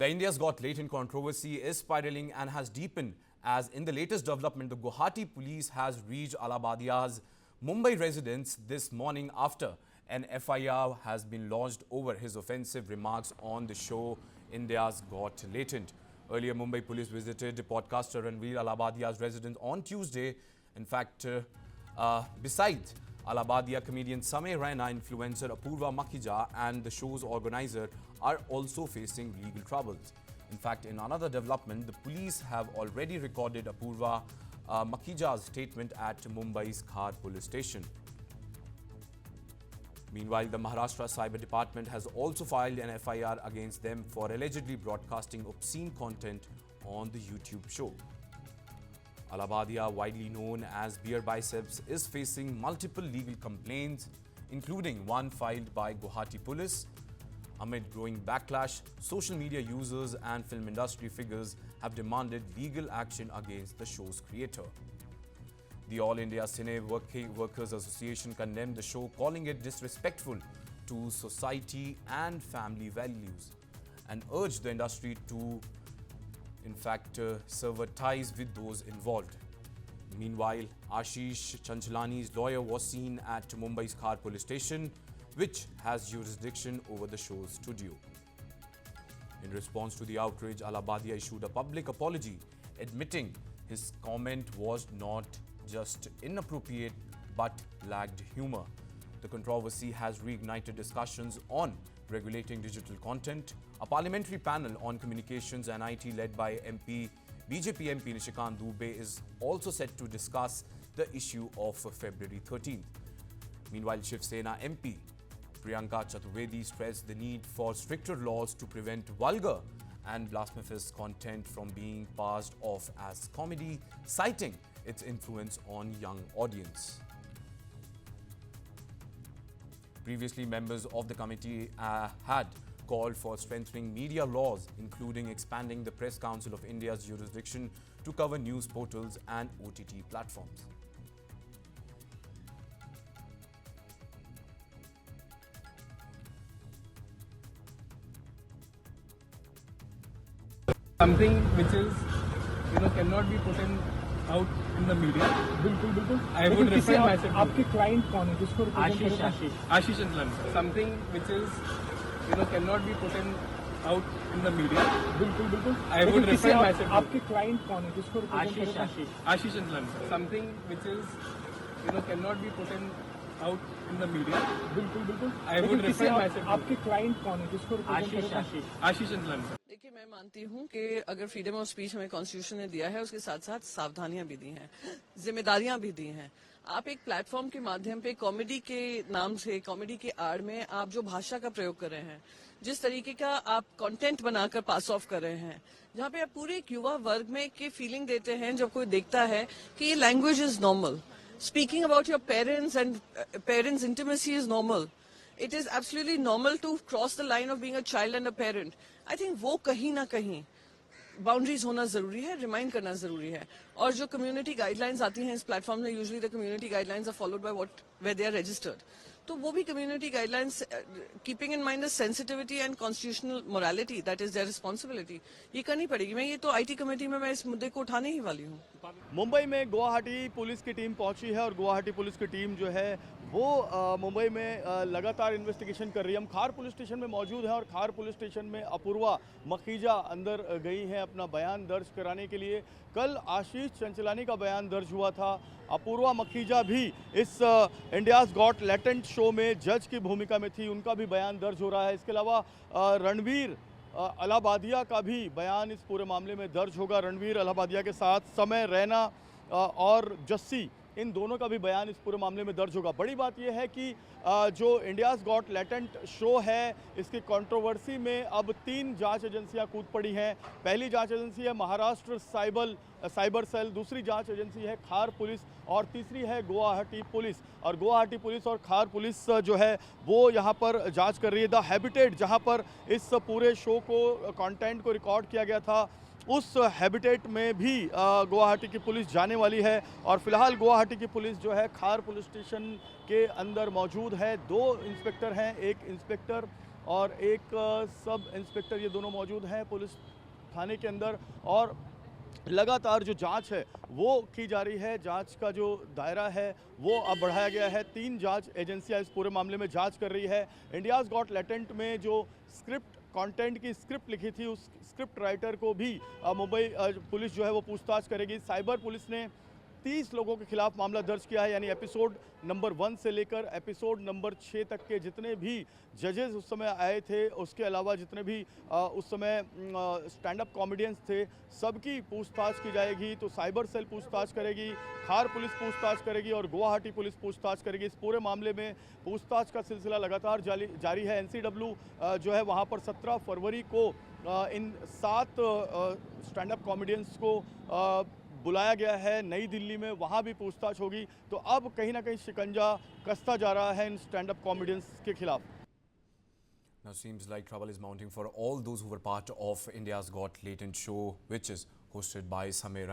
The India's Got Latent controversy is spiraling and has deepened as in the latest development, the Guwahati police has reached Alabadia's Mumbai residence this morning after an FIR has been lodged over his offensive remarks on the show India's Got Latent. Earlier, Mumbai police visited podcaster Ranveer Alabadia's residence on Tuesday. In fact, besides Alabadia comedian Samay Raina, influencer Apurva Makhija and the show's organizer are also facing legal troubles. In fact, in another development, the police have already recorded Apurva Makhija's statement at Mumbai's Khar police station. Meanwhile, the Maharashtra Cyber Department has also filed an FIR against them for allegedly broadcasting obscene content on the YouTube show. Alabadia, widely known as Beer Biceps, is facing multiple legal complaints, including one filed by Guwahati police. Amid growing backlash, social media users and film industry figures have demanded legal action against the show's creator. The All India Cine Workers Association condemned the show, calling it disrespectful to society and family values, and urged the industry to sever ties with those involved. Meanwhile, Ashish Chanchalani's lawyer was seen at Mumbai's Khar police station, which has jurisdiction over the show's studio. In response to the outrage, Alabadia issued a public apology, admitting his comment was not just inappropriate but lacked humor. The controversy has reignited discussions on regulating digital content. A parliamentary panel on communications and IT led by BJP MP Nishikant Dubey is also set to discuss the issue of February 13th. Meanwhile, Shiv Sena MP Priyanka Chaturvedi stressed the need for stricter laws to prevent vulgar and blasphemous content from being passed off as comedy, citing its influence on young audience. Previously, members of the committee had called for strengthening media laws, including expanding the Press Council of India's jurisdiction to cover news portals and OTT platforms. Something which is cannot be put out in the media. बिल्कुल I would refer myself. आपके client कौन है जिसको Ashish Chanchalani. Something which is cannot be put out in the media. बिल्कुल I would refer myself. आपके client कौन है जिसको Ashish Chanchalani. Something which is cannot be put out in the media. बिल्कुल I would refer myself. आपके client कौन है जिसको Ashish Chanchalani. देखिए, मैं मानती हूँ कि अगर फ्रीडम ऑफ स्पीच हमें कॉन्स्टिट्यूशन ने दिया है, उसके साथ साथ सावधानियां भी दी हैं, जिम्मेदारियां भी दी हैं। आप एक प्लेटफॉर्म के माध्यम पे कॉमेडी के नाम से, कॉमेडी के आड़ में आप जो भाषा का प्रयोग कर रहे हैं, जिस तरीके का आप कंटेंट बनाकर पास ऑफ कर रहे हैं, जहाँ पे आप पूरे एक युवा वर्ग में की फीलिंग देते हैं जब कोई देखता है कि ये language is normal, speaking about your parents and parents intimacy is normal, it is absolutely normal to cross the line of being a child and a parent. I think वो कहीं ना कहीं बाउंड्रीज होना जरूरी है, रिमाइंड करना जरूरी है। और जो कम्युनिटी गाइडलाइंस आती हैं इस प्लेटफॉर्म में, usually the community guidelines are followed by what where they are registered, तो वो भी community guidelines keeping in mind the sensitivity and constitutional morality, that is their responsibility, ये करनी पड़ेगी। मैं ये तो आईटी कमेटी में मैं इस मुद्दे को उठाने ही वाली हूँ। मुंबई में गुवाहाटी पुलिस की टीम पहुंची है और गुवाहाटी पुलिस की टीम जो है वो मुंबई में लगातार इन्वेस्टिगेशन कर रही है। हम खार पुलिस स्टेशन में मौजूद हैं और खार पुलिस स्टेशन में अपूर्वा मखीजा अंदर गई हैं अपना बयान दर्ज कराने के लिए। कल आशीष चंचलानी का बयान दर्ज हुआ था। अपूर्वा मखीजा भी इस इंडियाज़ गॉट लेटेंट शो में जज की भूमिका में थी, उनका भी बयान दर्ज हो रहा है। इसके अलावा रणवीर अलाबादिया का भी बयान इस पूरे मामले में दर्ज होगा। रणवीर अलाबादिया के साथ समय रैना और जस्सी, इन दोनों का भी बयान इस पूरे मामले में दर्ज होगा। बड़ी बात यह है कि जो इंडियाज़ गॉट लेटेंट शो है, इसकी कंट्रोवर्सी में अब 3 जांच एजेंसियां कूद पड़ी हैं। पहली जांच एजेंसी है महाराष्ट्र साइबर सेल, दूसरी जांच एजेंसी है खार पुलिस और तीसरी है गुवाहाटी पुलिस। और गुवाहाटी पुलिस और खार पुलिस जो है वो यहाँ पर जांच कर रही है। द हैबिटेट, जहाँ पर इस पूरे शो को, कंटेंट को रिकॉर्ड किया गया था, उस हैबिटेट में भी गुवाहाटी की पुलिस जाने वाली है। और फिलहाल गुवाहाटी की पुलिस जो है खार पुलिस स्टेशन के अंदर मौजूद है। 2 इंस्पेक्टर हैं, एक इंस्पेक्टर और एक सब इंस्पेक्टर, ये दोनों मौजूद हैं पुलिस थाने के अंदर। और लगातार जो जांच है वो की जा रही है। जांच का जो दायरा है वो अब बढ़ाया गया है। 3 जांच एजेंसियां इस पूरे मामले में जांच कर रही है। इंडियाज़ गॉट टैलेंट में जो स्क्रिप्ट कंटेंट की स्क्रिप्ट लिखी थी, उस स्क्रिप्ट राइटर को भी मुंबई पुलिस जो है वो पूछताछ करेगी। साइबर पुलिस ने 30 लोगों के खिलाफ मामला दर्ज किया है, यानी एपिसोड नंबर 1 से लेकर एपिसोड नंबर 6 तक के जितने भी जजेस उस समय आए थे, उसके अलावा जितने भी उस समय स्टैंड अप कॉमेडियंस थे, सबकी पूछताछ की जाएगी। तो साइबर सेल पूछताछ करेगी, खार पुलिस पूछताछ करेगी और गुवाहाटी पुलिस पूछताछ करेगी। इस पूरे मामले में पूछताछ का सिलसिला लगातार जारी है। NCW जो है वहाँ पर 17 फरवरी को इन 7 स्टैंड अप कॉमेडियंस को बुलाया गया है नई दिल्ली में, वहाँ भी पूछताछ होगी। तो अब कहीं ना कहीं शिकंजा कसता जा रहा है इन स्टैंड अप कॉमेडियंस के खिलाफ। Now seems like trouble is mounting for all those who were part of India's Got Latent show, which is hosted by Samir